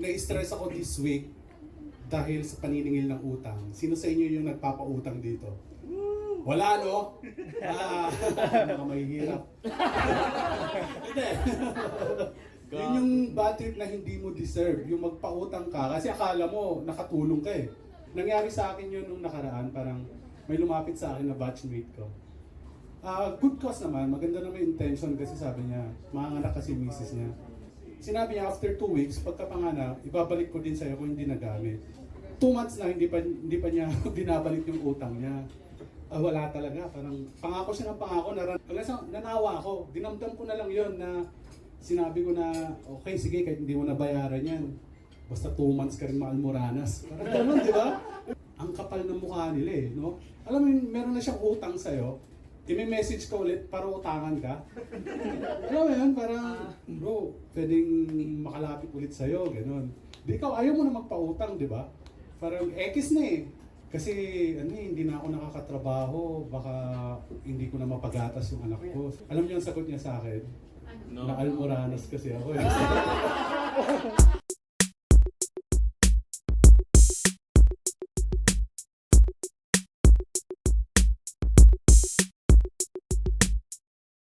na-stress ako this week dahil sa paniningil ng utang. Sino sa inyo yung nagpapautang dito? Wala, no? Nakamahihirap. Hindi. Yun yung bad trip na hindi mo deserve. Yung magpautang ka kasi akala mo nakatulong ka eh. Nangyari sa akin yun nung nakaraan. Parang may lumapit sa akin na batchmate ko. Good cause naman. Maganda naman yung intention kasi sabi niya, manganganak kasi misis niya. Sinabi niya after 2 weeks, pagkapanganak, ibabalik ko din sa'yo kung hindi nagamit. 2 months na hindi pa niya binabalik yung utang niya. Wala talaga. Parang pangako siya ng pangako. Nanawa ako. Dinamdam ko na lang yon na sinabi ko na, okay, sige, kahit hindi mo nabayaran yan. Basta 2 months ka rin maalmoranas. Parang ganun, di ba? Ang kapal ng mukha nila eh, no? Alam mo yun, meron na siyang utang sa'yo. I-message ka ulit para utangan ka. Alam mo yun, parang, bro, pwedeng makalapit ulit sa'yo, gano'n. Di ikaw, ayaw mo na magpautang, di ba? Parang X na eh. Kasi hindi na ako nakakatrabaho, baka hindi ko na mapagatas yung anak ko. Alam niyo ang sagot niya sa akin? No. Na almoranas kasi ako eh.